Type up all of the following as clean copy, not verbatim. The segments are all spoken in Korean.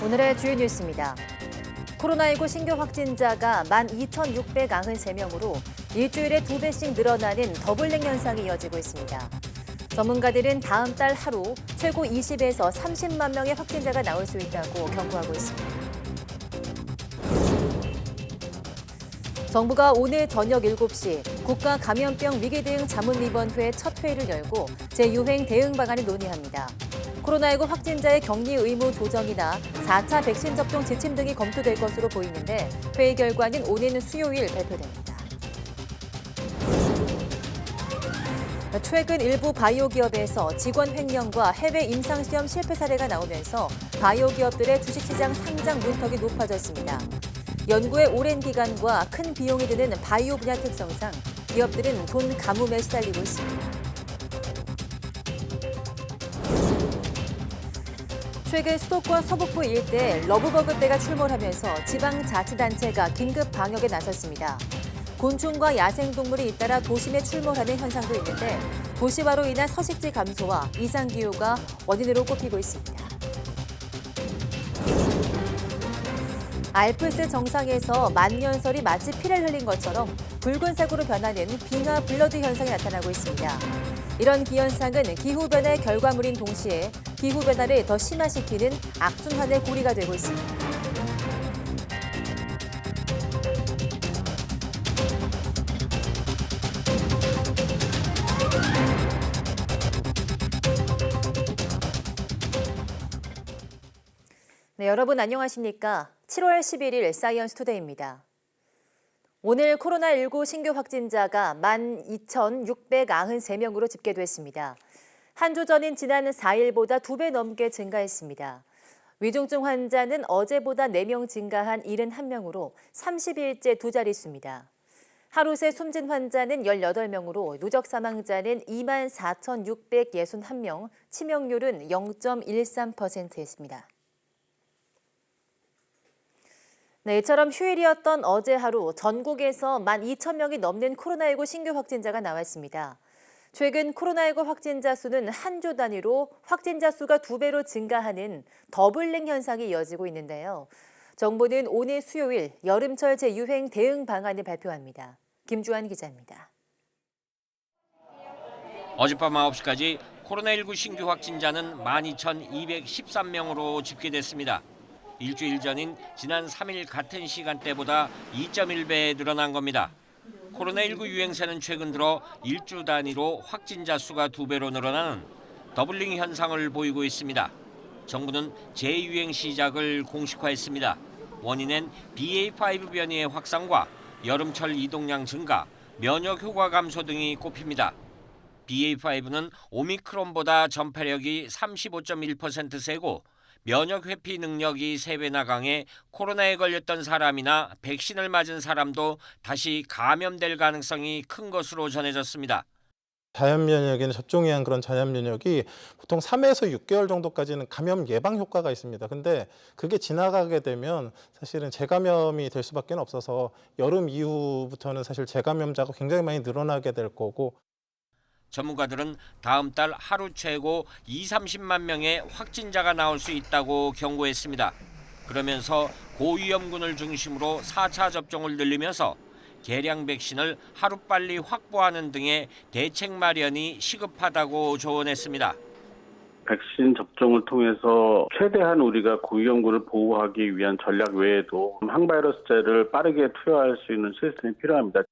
오늘의 주요 뉴스입니다. 코로나19 신규 확진자가 12,693명으로 일주일에 2배씩 늘어나는 더블링 현상이 이어지고 있습니다. 전문가들은 다음 달 하루 최고 20에서 30만 명의 확진자가 나올 수 있다고 경고하고 있습니다. 정부가 오늘 저녁 7시 국가감염병 위기대응 자문위원회 첫 회의를 열고 재유행 대응 방안을 논의합니다. 코로나19 확진자의 격리 의무 조정이나 4차 백신 접종 지침 등이 검토될 것으로 보이는데 회의 결과는 오는 수요일 발표됩니다. 최근 일부 바이오 기업에서 직원 횡령과 해외 임상시험 실패 사례가 나오면서 바이오 기업들의 주식시장 상장 문턱이 높아졌습니다. 연구에 오랜 기간과 큰 비용이 드는 바이오 분야 특성상 기업들은 돈 가뭄에 시달리고 있습니다. 최근 수도권 서북부 일대에 러브버그떼가 출몰하면서 지방자치단체가 긴급 방역에 나섰습니다. 곤충과 야생동물이 잇따라 도심에 출몰하는 현상도 있는데 도시화로 인한 서식지 감소와 이상기후가 원인으로 꼽히고 있습니다. 알프스 정상에서 만년설이 마치 피를 흘린 것처럼 붉은색으로 변하는 빙하 블러드 현상이 나타나고 있습니다. 이런 기현상은 기후변화의 결과물인 동시에 기후변화를 더 심화시키는 악순환의 고리가 되고 있습니다. 네, 여러분 안녕하십니까? 7월 11일 사이언스 투데이입니다. 오늘 코로나19 신규 확진자가 12,693명으로 집계됐습니다. 한 주 전인 지난 4일보다 2배 넘게 증가했습니다. 위중증 환자는 어제보다 4명 증가한 71명으로 30일째 두 자릿수입니다. 하루 새 숨진 환자는 18명으로 누적 사망자는 24,661명, 치명률은 0.13%였습니다. 네, 이처럼 휴일이었던 어제 하루 전국에서 12,000명이 넘는 코로나19 신규 확진자가 나왔습니다. 최근 코로나19 확진자 수는 한 주 단위로 확진자 수가 2배로 증가하는 더블링 현상이 이어지고 있는데요. 정부는 오늘 수요일 여름철 재유행 대응 방안을 발표합니다. 김주환 기자입니다. 어젯밤 9시까지 코로나19 신규 확진자는 12,213명으로 집계됐습니다. 일주일 전인 지난 3일 같은 시간대보다 2.1배 늘어난 겁니다. 코로나19 유행세는 최근 들어 일주 단위로 확진자 수가 2배로 늘어나는 더블링 현상을 보이고 있습니다. 정부는 재유행 시작을 공식화했습니다. 원인은 BA.5 변이의 확산과 여름철 이동량 증가, 면역 효과 감소 등이 꼽힙니다. BA.5는 오미크론보다 전파력이 35.1% 세고 면역 회피 능력이 3배나 강해 코로나에 걸렸던 사람이나 백신을 맞은 사람도 다시 감염될 가능성이 큰 것으로 전해졌습니다. 자연 면역에는 접종에 의한 그런 자연 면역이 보통 3에서 6개월 정도까지는 감염 예방 효과가 있습니다. 근데 그게 지나가게 되면 사실은 재감염이 될 수밖에 없어서 여름 이후부터는 사실 재감염자가 굉장히 많이 늘어나게 될 거고. 전문가들은 다음 달 하루 최고 30만 명의 확진자가 나올 수 있다고 경고했습니다. 그러면서 고위험군을 중심으로 4차 접종을 늘리면서 개량 백신을 하루빨리 확보하는 등의 대책 마련이 시급하다고 조언했습니다. 백신 접종을 통해서 최대한 우리가 고위험군을 보호하기 위한 전략 외에도 항바이러스제를 빠르게 투여할 수 있는 시스템이 필요합니다.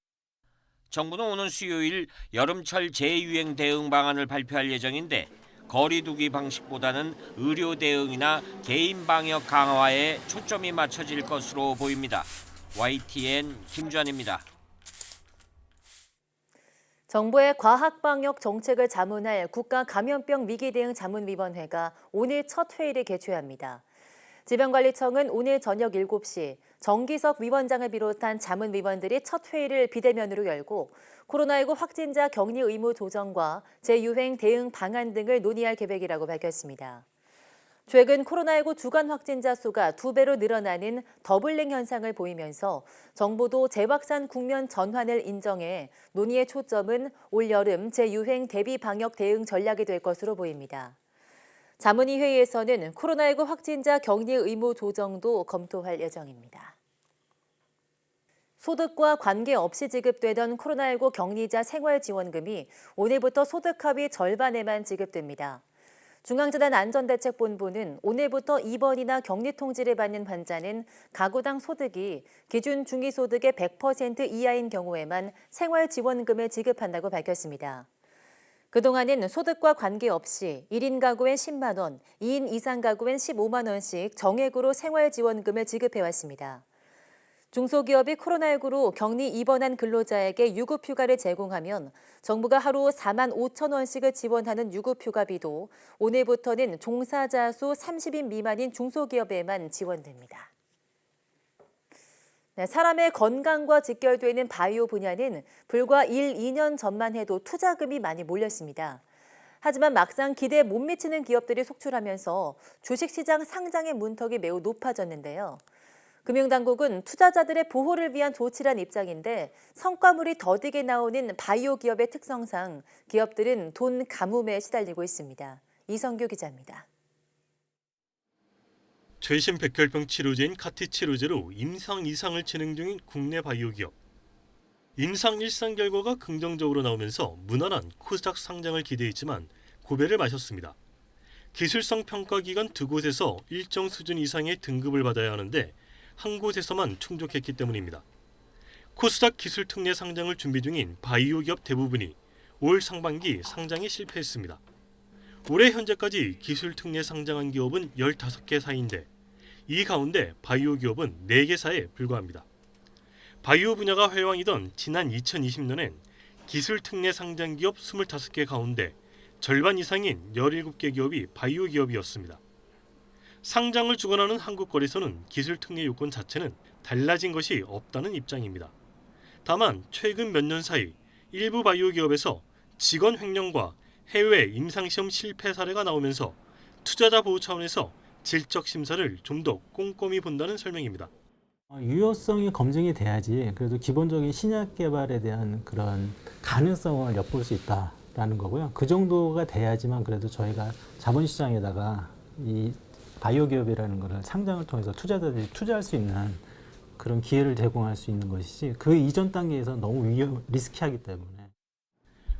정부는 오는 수요일 여름철 재유행 대응 방안을 발표할 예정인데 거리 두기 방식보다는 의료 대응이나 개인 방역 강화에 초점이 맞춰질 것으로 보입니다. YTN 김주환입니다. 정부의 과학방역 정책을 자문할 국가감염병 위기대응 자문위원회가 오늘 첫 회의를 개최합니다. 질병관리청은 오늘 저녁 7시 정기석 위원장을 비롯한 자문위원들이 첫 회의를 비대면으로 열고 코로나19 확진자 격리 의무 조정과 재유행 대응 방안 등을 논의할 계획이라고 밝혔습니다. 최근 코로나19 주간 확진자 수가 2배로 늘어나는 더블링 현상을 보이면서 정부도 재확산 국면 전환을 인정해 논의의 초점은 올여름 재유행 대비 방역 대응 전략이 될 것으로 보입니다. 자문위 회의에서는 코로나19 확진자 격리 의무 조정도 검토할 예정입니다. 소득과 관계없이 지급되던 코로나19 격리자 생활지원금이 오늘부터 소득 하위 절반에만 지급됩니다. 중앙재난안전대책본부는 오늘부터 입원이나 격리 통지를 받는 환자는 가구당 소득이 기준 중위소득의 100% 이하인 경우에만 생활지원금을 지급한다고 밝혔습니다. 그동안은 소득과 관계없이 1인 가구엔 10만 원, 2인 이상 가구엔 15만 원씩 정액으로 생활지원금을 지급해왔습니다. 중소기업이 코로나19로 격리 입원한 근로자에게 유급휴가를 제공하면 정부가 하루 4만 5천 원씩을 지원하는 유급휴가비도 오늘부터는 종사자 수 30인 미만인 중소기업에만 지원됩니다. 사람의 건강과 직결되는 바이오 분야는 불과 1, 2년 전만 해도 투자금이 많이 몰렸습니다. 하지만 막상 기대에 못 미치는 기업들이 속출하면서 주식시장 상장의 문턱이 매우 높아졌는데요. 금융당국은 투자자들의 보호를 위한 조치란 입장인데 성과물이 더디게 나오는 바이오 기업의 특성상 기업들은 돈 가뭄에 시달리고 있습니다. 이성규 기자입니다. 최신 백혈병 치료제인 카티 치료제로 임상 2상을 진행 중인 국내 바이오 기업. 임상 1상 결과가 긍정적으로 나오면서 무난한 코스닥 상장을 기대했지만 고배를 마셨습니다. 기술성 평가 기관 2곳에서 일정 수준 이상의 등급을 받아야 하는데 한 곳에서만 충족했기 때문입니다. 코스닥 기술 특례 상장을 준비 중인 바이오 기업 대부분이 올 상반기 상장에 실패했습니다. 올해 현재까지 기술 특례 상장한 기업은 15개사인데 이 가운데 바이오 기업은 4개사에 불과합니다. 바이오 분야가 활황이던 지난 2020년엔 기술 특례 상장 기업 25개 가운데 절반 이상인 17개 기업이 바이오 기업이었습니다. 상장을 주관하는 한국거래소는 기술 특례 요건 자체는 달라진 것이 없다는 입장입니다. 다만 최근 몇 년 사이 일부 바이오 기업에서 직원 횡령과 해외 임상시험 실패 사례가 나오면서 투자자 보호 차원에서 질적 심사를 좀 더 꼼꼼히 본다는 설명입니다. 유효성이 검증이 돼야지 그래도 기본적인 신약 개발에 대한 그런 가능성을 엿볼 수 있다라는 거고요. 그 정도가 돼야지만 그래도 저희가 자본시장에다가 이 바이오 기업이라는 것을 상장을 통해서 투자자들이 투자할 수 있는 그런 기회를 제공할 수 있는 것이지 그 이전 단계에서 너무 리스키하기 때문에.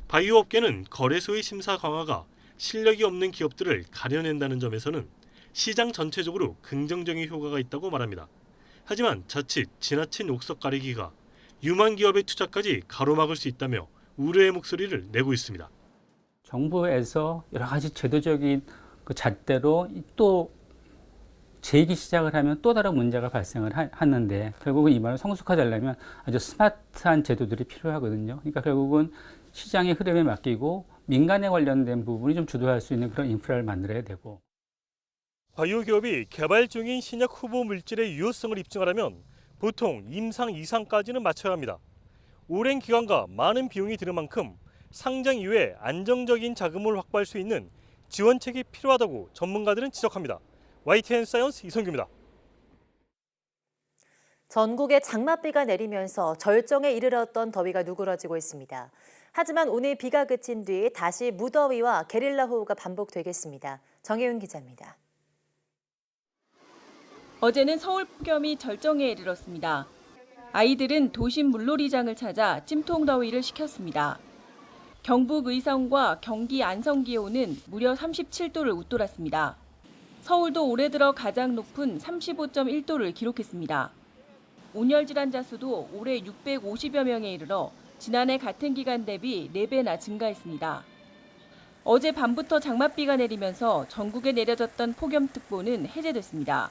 바이오 업계는 거래소의 심사 강화가 실력이 없는 기업들을 가려낸다는 점에서는 시장 전체적으로 긍정적인 효과가 있다고 말합니다. 하지만 자칫 지나친 옥석 가리기가 유망 기업의 투자까지 가로막을 수 있다며 우려의 목소리를 내고 있습니다. 정부에서 여러 가지 제도적인 그 잣대로 또 제기 시작을 하면 또 다른 문제가 발생을 하는데 결국은 이 말을 성숙화되려면 아주 스마트한 제도들이 필요하거든요. 그러니까 결국은 시장의 흐름에 맡기고 민간에 관련된 부분이 좀 주도할 수 있는 그런 인프라를 만들어야 되고. 바이오 기업이 개발 중인 신약 후보 물질의 유효성을 입증하려면 보통 임상 2상까지는 마쳐야 합니다. 오랜 기간과 많은 비용이 드는 만큼 상장 이후에 안정적인 자금을 확보할 수 있는 지원책이 필요하다고 전문가들은 지적합니다. YTN 사이언스 이성규입니다. 전국에 장맛비가 내리면서 절정에 이르렀던 더위가 누그러지고 있습니다. 하지만 오늘 비가 그친 뒤 다시 무더위와 게릴라 호우가 반복되겠습니다. 정혜윤 기자입니다. 어제는 서울 폭염이 절정에 이르렀습니다. 아이들은 도심 물놀이장을 찾아 찜통더위를 식혔습니다. 경북 의성과 경기 안성 기온은 무려 37도를 웃돌았습니다. 서울도 올해 들어 가장 높은 35.1도를 기록했습니다. 온열 질환자 수도 올해 650여 명에 이르러 지난해 같은 기간 대비 4배나 증가했습니다. 어제 밤부터 장맛비가 내리면서 전국에 내려졌던 폭염특보는 해제됐습니다.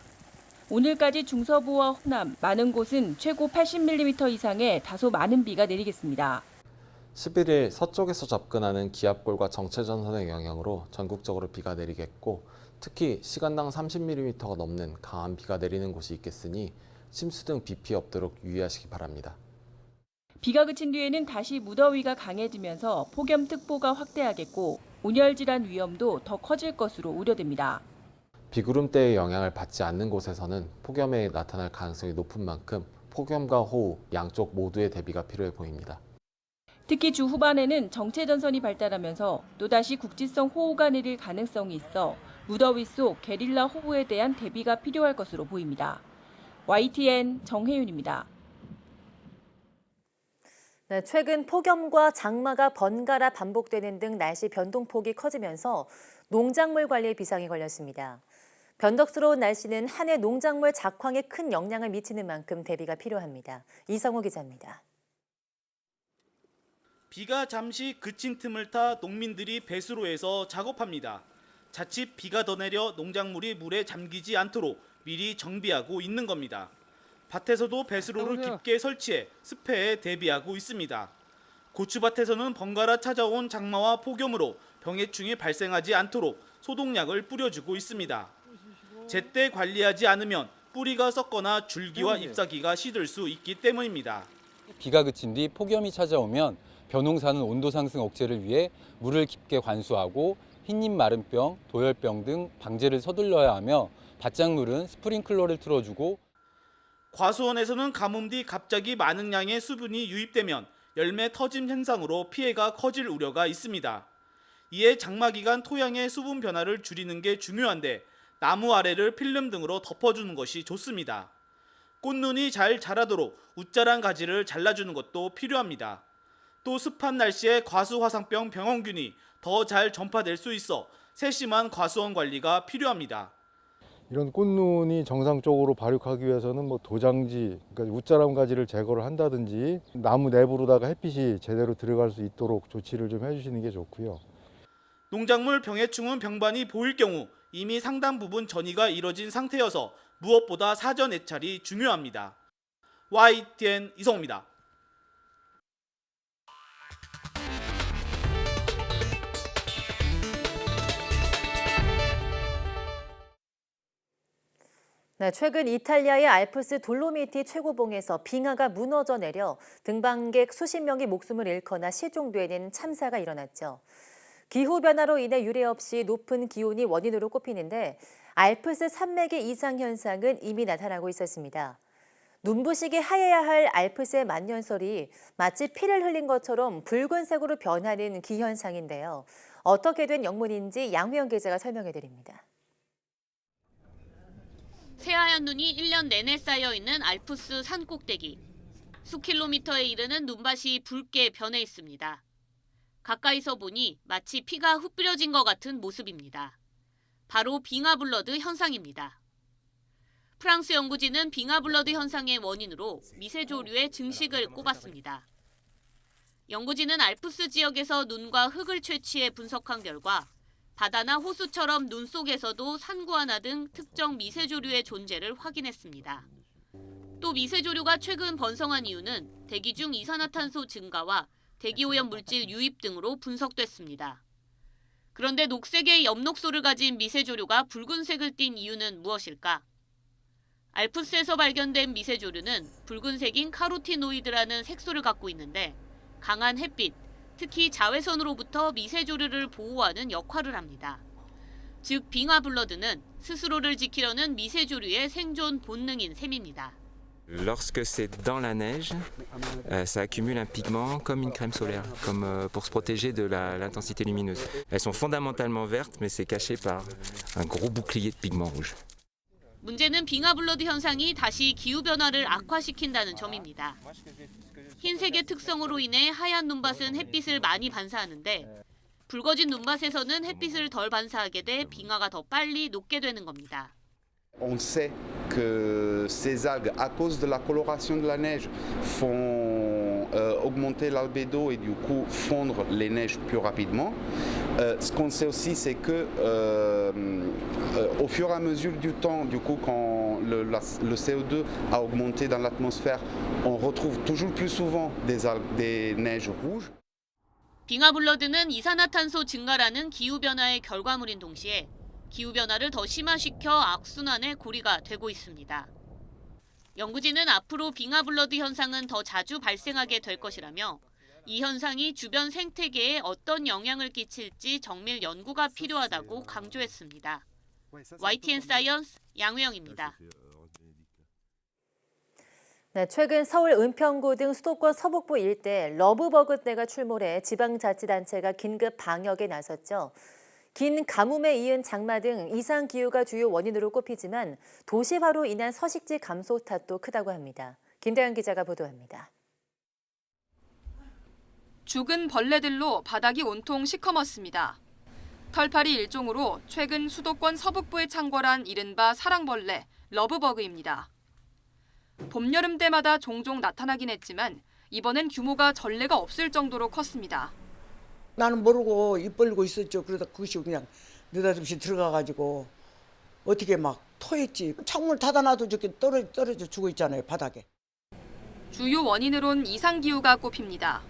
오늘까지 중서부와 호남, 많은 곳은 최고 80mm 이상의 다소 많은 비가 내리겠습니다. 11일 서쪽에서 접근하는 기압골과 정체전선의 영향으로 전국적으로 비가 내리겠고 특히 시간당 30mm가 넘는 강한 비가 내리는 곳이 있겠으니 침수 등 비 피해 없도록 유의하시기 바랍니다. 비가 그친 뒤에는 다시 무더위가 강해지면서 폭염특보가 확대하겠고 온열질환 위험도 더 커질 것으로 우려됩니다. 비구름대의 영향을 받지 않는 곳에서는 폭염에 나타날 가능성이 높은 만큼 폭염과 호우 양쪽 모두의 대비가 필요해 보입니다. 특히 주 후반에는 정체전선이 발달하면서 또다시 국지성 호우가 내릴 가능성이 있어 무더위 속 게릴라 호우에 대한 대비가 필요할 것으로 보입니다. YTN 정혜윤입니다. 네, 최근 폭염과 장마가 번갈아 반복되는 등 날씨 변동폭이 커지면서 농작물 관리에 비상이 걸렸습니다. 변덕스러운 날씨는 한 해 농작물 작황에 큰 영향을 미치는 만큼 대비가 필요합니다. 이성호 기자입니다. 비가 잠시 그친 틈을 타 농민들이 배수로에서 작업합니다. 자칫 비가 더 내려 농작물이 물에 잠기지 않도록 미리 정비하고 있는 겁니다. 밭에서도 배수로를 깊게 설치해 습해에 대비하고 있습니다. 고추밭에서는 번갈아 찾아온 장마와 폭염으로 병해충이 발생하지 않도록 소독약을 뿌려주고 있습니다. 제때 관리하지 않으면 뿌리가 썩거나 줄기와 잎사귀가 시들 수 있기 때문입니다. 비가 그친 뒤 폭염이 찾아오면 벼농사는 온도 상승 억제를 위해 물을 깊게 관수하고 흰잎 마른병, 도열병 등 방제를 서둘러야 하며 밭작물은 스프링클러를 틀어주고 과수원에서는 가뭄 뒤 갑자기 많은 양의 수분이 유입되면 열매 터짐 현상으로 피해가 커질 우려가 있습니다. 이에 장마 기간 토양의 수분 변화를 줄이는 게 중요한데 나무 아래를 필름 등으로 덮어주는 것이 좋습니다. 꽃눈이 잘 자라도록 웃자란 가지를 잘라주는 것도 필요합니다. 또 습한 날씨에 과수화상병 병원균이 더 잘 전파될 수 있어 세심한 과수원 관리가 필요합니다. 이런 꽃눈이 정상적으로 발육하기 위해서는 도장지, 그러니까 웃자람 가지를 제거를 한다든지 나무 내부로다가 햇빛이 제대로 들어갈 수 있도록 조치를 좀 해주시는 게 좋고요. 농작물 병해충은 병반이 보일 경우 이미 상당 부분 전이가 이뤄진 상태여서 무엇보다 사전 애찰이 중요합니다. YTN 이성호입니다. 네, 최근 이탈리아의 알프스 돌로미티 최고봉에서 빙하가 무너져 내려 등반객 수십 명이 목숨을 잃거나 실종되는 참사가 일어났죠. 기후변화로 인해 유례 없이 높은 기온이 원인으로 꼽히는데 알프스 산맥의 이상 현상은 이미 나타나고 있었습니다. 눈부시게 하얘야 할 알프스의 만년설이 마치 피를 흘린 것처럼 붉은색으로 변하는 기현상인데요. 어떻게 된 영문인지 양회영 기자가 설명해드립니다. 새하얀 눈이 1년 내내 쌓여있는 알프스 산 꼭대기. 수킬로미터에 이르는 눈밭이 붉게 변해 있습니다. 가까이서 보니 마치 피가 흩뿌려진 것 같은 모습입니다. 바로 빙하블러드 현상입니다. 프랑스 연구진은 빙하블러드 현상의 원인으로 미세조류의 증식을 꼽았습니다. 연구진은 알프스 지역에서 눈과 흙을 채취해 분석한 결과 바다나 호수처럼 눈 속에서도 산구하나 등 특정 미세조류의 존재를 확인했습니다. 또 미세조류가 최근 번성한 이유는 대기 중 이산화탄소 증가와 대기오염 물질 유입 등으로 분석됐습니다. 그런데 녹색의 엽록소를 가진 미세조류가 붉은색을 띤 이유는 무엇일까? 알프스에서 발견된 미세조류는 붉은색인 카로티노이드라는 색소를 갖고 있는데 강한 햇빛, 특히 자외선으로부터 미세조류를 보호하는 역할을 합니다. 즉 빙하블러드는 스스로를 지키려는 미세조류의 생존 본능인 셈입니다. Lorsque c'est dans la neige, ça accumule un pigment comme une crème solaire, comme pour se protéger de l'intensité lumineuse. Elles sont fondamentalement vertes, mais c'est caché par un gros bouclier de pigment rouge. 문제는 빙하블러드 현상이 다시 기후변화를 악화시킨다는 점입니다. 흰색의 특성으로 인해 하얀 눈밭은 햇빛을 많이 반사하는데 붉어진 눈밭에서는 햇빛을 덜 반사하게 돼 빙하가 더 빨리 녹게 되는 겁니다. On sait que ces algues, à cause de la coloration de la neige, font augmenter l'albédo et du coup fondre les neiges plus rapidement. Ce qu'on sait aussi, c'est que au fur et à mesure du temps, du coup, quand le CO2 a augmenté dans l'atmosphère, on retrouve toujours plus souvent des algues, des neiges rouges. 빙하블러드는 이산화탄소 증가라는 기후변화의 결과물인 동시에 기후변화를 더 심화시켜 악순환의 고리가 되고 있습니다. 연구진은 앞으로 빙하블러드 현상은 더 자주 발생하게 될 것이라며 이 현상이 주변 생태계에 어떤 영향을 끼칠지 정밀 연구가 필요하다고 강조했습니다. YTN 사이언스 양회영입니다. 네, 최근 서울 은평구 등 수도권 서북부 일대 러브버그떼가 출몰해 지방자치단체가 긴급 방역에 나섰죠. 긴 가뭄에 이은 장마 등 이상 기후가 주요 원인으로 꼽히지만 도시화로 인한 서식지 감소 탓도 크다고 합니다. 김다현 기자가 보도합니다. 죽은 벌레들로 바닥이 온통 시커멓습니다. 털파리 일종으로 최근 수도권 서북부에 창궐한 이른바 사랑벌레, 러브버그입니다. 봄, 여름 때마다 종종 나타나긴 했지만 이번엔 규모가 전례가 없을 정도로 컸습니다. 나는 모르고 입 벌리고 있었죠. 그러다 그것이 그냥 느닷없이 들어가가지고 어떻게 막 토했지. 창문을 닫아놔도 저렇게 떨어져 죽어 있잖아요, 바닥에. 주요 원인으론 이상기후가 꼽힙니다.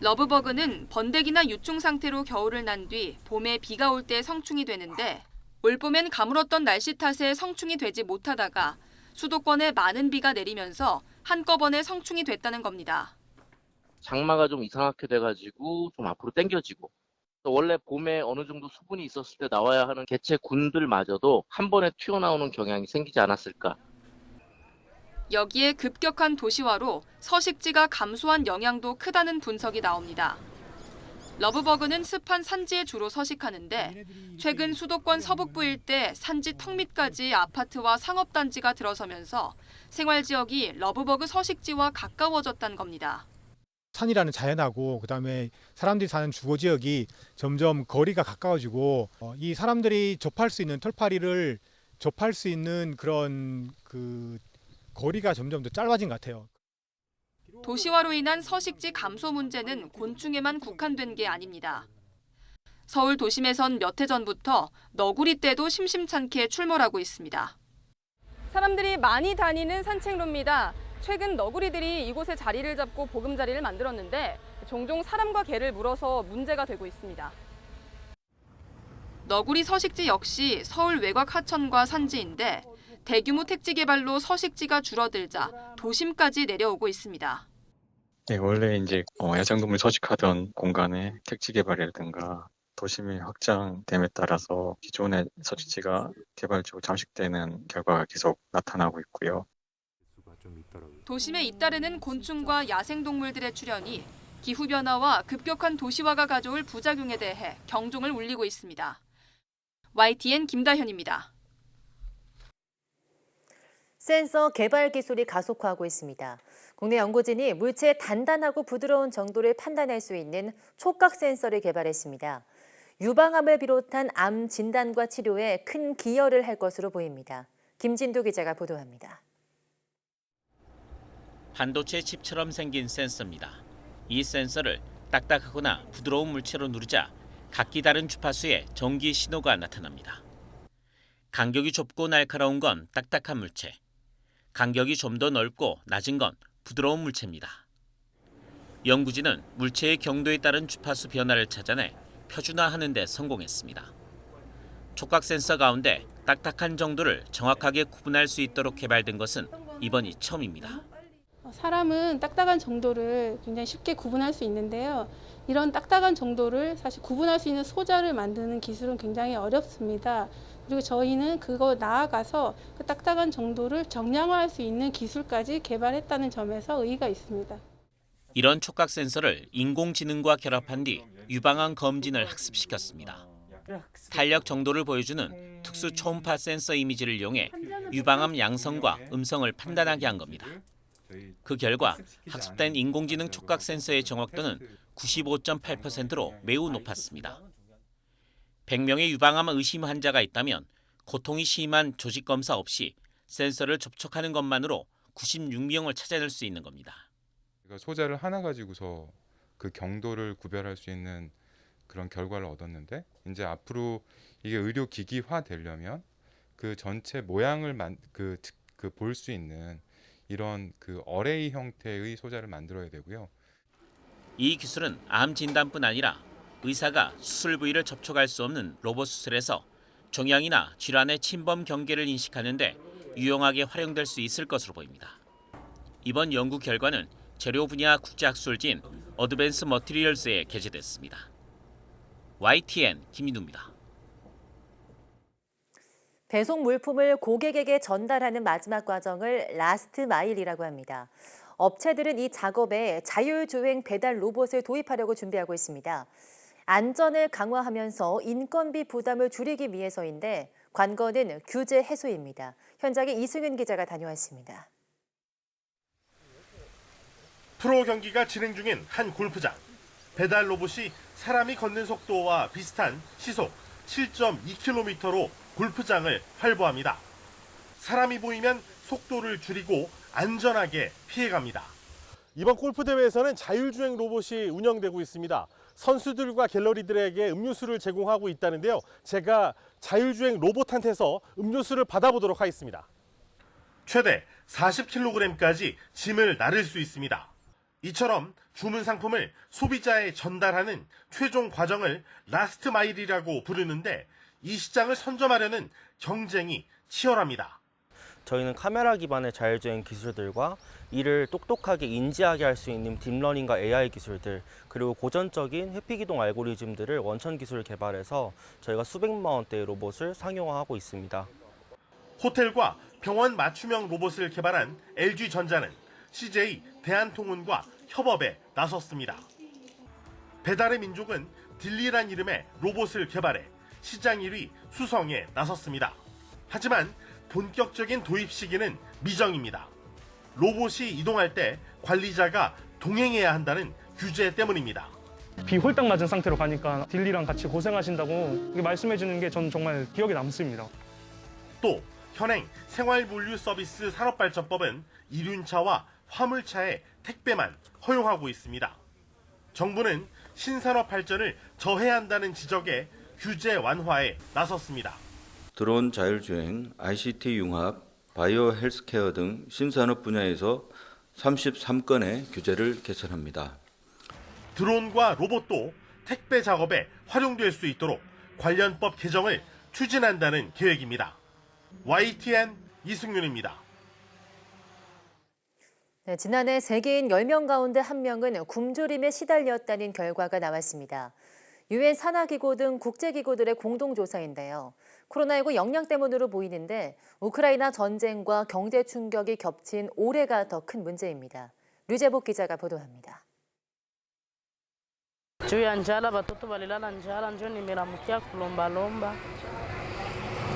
러브버그는 번데기나 유충 상태로 겨울을 난 뒤 봄에 비가 올 때 성충이 되는데 올봄엔 가물었던 날씨 탓에 성충이 되지 못하다가 수도권에 많은 비가 내리면서 한꺼번에 성충이 됐다는 겁니다. 장마가 좀 이상하게 돼가지고 좀 앞으로 당겨지고 원래 봄에 어느 정도 수분이 있었을 때 나와야 하는 개체군들마저도 한 번에 튀어나오는 경향이 생기지 않았을까. 여기에 급격한 도시화로 서식지가 감소한 영향도 크다는 분석이 나옵니다. 러브버그는 습한 산지에 주로 서식하는데 최근 수도권 서북부 일대 산지 턱 밑까지 아파트와 상업단지가 들어서면서 생활지역이 러브버그 서식지와 가까워졌다는 겁니다. 산이라는 자연하고 그다음에 사람들이 사는 주거지역이 점점 거리가 가까워지고 이 사람들이 접할 수 있는 털파리를 접할 수 있는 그런 거리가 점점 더 짧아진 것 같아요. 도시화로 인한 서식지 감소 문제는 곤충에만 국한된 게 아닙니다. 서울 도심에선 몇 해 전부터 너구리 떼도 심심찮게 출몰하고 있습니다. 사람들이 많이 다니는 산책로입니다. 최근 너구리들이 이곳에 자리를 잡고 보금자리를 만들었는데 종종 사람과 개를 물어서 문제가 되고 있습니다. 너구리 서식지 역시 서울 외곽 하천과 산지인데 대규모 택지 개발로 서식지가 줄어들자 도심까지 내려오고 있습니다. 네, 원래 이제 야생동물 서식하던 공간에 택지 개발이라든가 도심이 확장됨에 따라서 기존의 서식지가 개발적으로 잠식되는 결과가 계속 나타나고 있고요. 도심에 잇따르는 곤충과 야생동물들의 출현이 기후변화와 급격한 도시화가 가져올 부작용에 대해 경종을 울리고 있습니다. YTN 김다현입니다. 센서 개발 기술이 가속화하고 있습니다. 국내 연구진이 물체의 단단하고 부드러운 정도를 판단할 수 있는 촉각 센서를 개발했습니다. 유방암을 비롯한 암 진단과 치료에 큰 기여를 할 것으로 보입니다. 김진두 기자가 보도합니다. 반도체 칩처럼 생긴 센서입니다. 이 센서를 딱딱하거나 부드러운 물체로 누르자 각기 다른 주파수의 전기 신호가 나타납니다. 간격이 좁고 날카로운 건 딱딱한 물체, 간격이 좀 더 넓고 낮은 건 부드러운 물체입니다. 연구진은 물체의 경도에 따른 주파수 변화를 찾아내 표준화하는 데 성공했습니다. 촉각 센서 가운데 딱딱한 정도를 정확하게 구분할 수 있도록 개발된 것은 이번이 처음입니다. 사람은 딱딱한 정도를 굉장히 쉽게 구분할 수 있는데요. 이런 딱딱한 정도를 사실 구분할 수 있는 소자를 만드는 기술은 굉장히 어렵습니다. 그리고 저희는 그거 나아가서 그 딱딱한 정도를 정량화할 수 있는 기술까지 개발했다는 점에서 의의가 있습니다. 이런 촉각 센서를 인공지능과 결합한 뒤 유방암 검진을 학습시켰습니다. 탄력 정도를 보여주는 특수 초음파 센서 이미지를 이용해 유방암 양성과 음성을 판단하게 한 겁니다. 그 결과 학습된 인공지능 촉각 센서의 정확도는 95.8%로 매우 높았습니다. 100명의 유방암 의심 환자가 있다면 고통이 심한 조직 검사 없이 센서를 접촉하는 것만으로 96명을 찾아낼 수 있는 겁니다. 소자를 하나 가지고서 그 경도를 구별할 수 있는 그런 결과를 얻었는데 이제 앞으로 이게 의료 기기화 되려면 그 전체 모양을 볼 수 있는 이런 어레이 형태의 소자를 만들어야 되고요. 이 기술은 암 진단뿐 아니라 의사가 수술 부위를 접촉할 수 없는 로봇 수술에서 종양이나 질환의 침범 경계를 인식하는 데 유용하게 활용될 수 있을 것으로 보입니다. 이번 연구 결과는 재료 분야 국제학술지인 어드밴스 머티리얼스에 게재됐습니다. YTN 김민우입니다. 배송 물품을 고객에게 전달하는 마지막 과정을 라스트 마일이라고 합니다. 업체들은 이 작업에 자율주행 배달 로봇을 도입하려고 준비하고 있습니다. 안전을 강화하면서 인건비 부담을 줄이기 위해서인데 관건은 규제 해소입니다. 현장에 이승윤 기자가 다녀왔습니다. 프로 경기가 진행 중인 한 골프장. 배달 로봇이 사람이 걷는 속도와 비슷한 시속 7.2km로 골프장을 활보합니다. 사람이 보이면 속도를 줄이고 안전하게 피해갑니다. 이번 골프 대회에서는 자율주행 로봇이 운영되고 있습니다. 선수들과 갤러리들에게 음료수를 제공하고 있다는데요. 제가 자율주행 로봇한테서 음료수를 받아보도록 하겠습니다. 최대 40kg까지 짐을 나를 수 있습니다. 이처럼 주문 상품을 소비자에 전달하는 최종 과정을 라스트 마일이라고 부르는데 이 시장을 선점하려는 경쟁이 치열합니다. 저희는 카메라 기반의 자율주행 기술들과 이를 똑똑하게 인지하게 할 수 있는 딥러닝과 AI 기술들, 그리고 고전적인 회피기동 알고리즘들을 원천 기술을 개발해서 저희가 수백만 원대의 로봇을 상용화하고 있습니다. 호텔과 병원 맞춤형 로봇을 개발한 LG전자는 CJ 대한통운과 협업에 나섰습니다. 배달의 민족은 딜리란 이름의 로봇을 개발해 시장 1위 수성에 나섰습니다. 하지만 본격적인 도입 시기는 미정입니다. 로봇이 이동할 때 관리자가 동행해야 한다는 규제 때문입니다. 비 홀딱 맞은 상태로 가니까 딜리랑 같이 고생하신다고 말씀해 주는 게 전 정말 기억에 남습니다. 또 현행 생활물류서비스 산업발전법은 이륜차와 화물차의 택배만 허용하고 있습니다. 정부는 신산업 발전을 저해야 한다는 지적에 규제 완화에 나섰습니다. 드론 자율주행, ICT 융합, 바이오 헬스케어 등 신산업 분야에서 33건의 규제를 개선합니다. 드론과 로봇도 택배 작업에 활용될 수 있도록 관련법 개정을 추진한다는 계획입니다. YTN 이승윤입니다. 네, 지난해 세계인 10명 가운데 1명은 굶주림에 시달렸다는 결과가 나왔습니다. 유엔 산하기구 등 국제기구들의 공동조사인데요. 코로나19 영향 때문으로 보이는데 우크라이나 전쟁과 경제 충격이 겹친 올해가 더 큰 문제입니다. 류재복 기자가 보도합니다. juu ya njala, watoto walilala njala, ndio nimeramukia kulombalomba.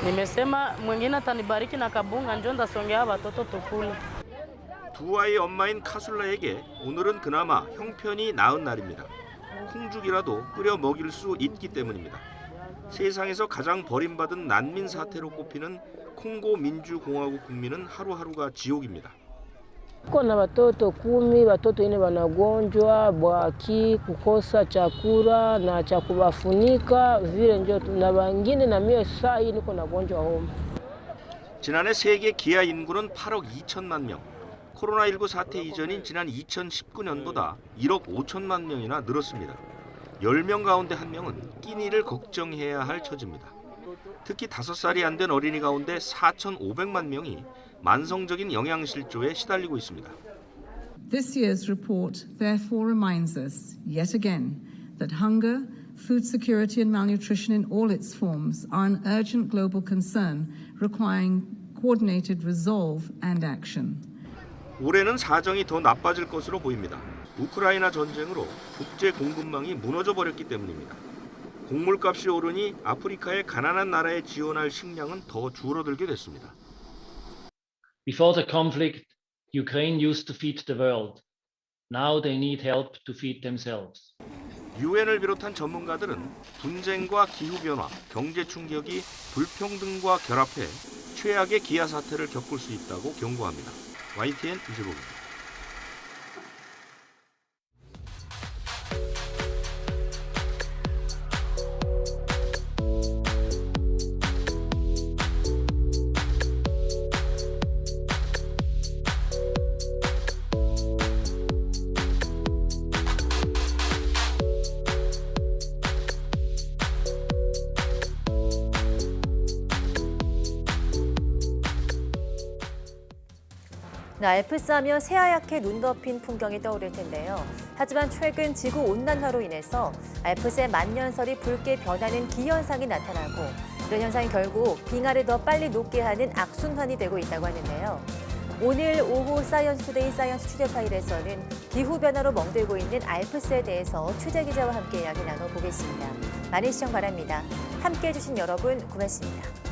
Nimesema mwingine atanibariki na kabunga, ndio ndasongea watoto tukule. 두 아이 엄마인 카술라에게 오늘은 그나마 형편이 나은 날입니다. 콩죽이라도 끓여 먹일 수 있기 때문입니다. 세상에서 가장 버림받은 난민 사태로 꼽히는 콩고 민주공화국 국민은 하루하루가 지옥입니다. Kuna watoto 10, watoto 4 wanagonjwa bwaki, kukosa chakula na cha kuwafunika vile ndio na wengine na mimi saa hii niko nagonjwa homa. 지난해 세계 기아 인구는 8억 2천만 명. 코로나19 사태 이전인 지난 2019년보다 1억 5천만 명이나 늘었습니다. 10명 가운데 1명은 끼니를 걱정해야 할 처지입니다. 특히 5살이 안 된 어린이 가운데 4,500만 명이 만성적인 영양실조에 시달리고 있습니다. This year's report therefore reminds us yet again that hunger, food security and malnutrition in all its forms are an urgent global concern requiring coordinated resolve and action. 올해는 사정이 더 나빠질 것으로 보입니다. 우크라이나 전쟁으로 국제 공급망이 무너져 버렸기 때문입니다. 곡물값이 오르니 아프리카의 가난한 나라에 지원할 식량은 더 줄어들게 됐습니다. Before the conflict, Ukraine used to feed the world. Now they need help to feed themselves. 유엔을 비롯한 전문가들은 분쟁과 기후변화, 경제 충격이 불평등과 결합해 최악의 기아 사태를 겪을 수 있다고 경고합니다. YTN 이재복입니다. 알프스 하면 새하얗게 눈 덮인 풍경이 떠오를 텐데요. 하지만 최근 지구온난화로 인해서 알프스의 만년설이 붉게 변하는 기현상이 나타나고 이런 현상이 결국 빙하를 더 빨리 녹게 하는 악순환이 되고 있다고 하는데요. 오늘 오후 사이언스투데이 사이언스 취재 파일에서는 기후변화로 멍들고 있는 알프스에 대해서 취재 기자와 함께 이야기 나눠보겠습니다. 많은 시청 바랍니다. 함께해 주신 여러분 고맙습니다.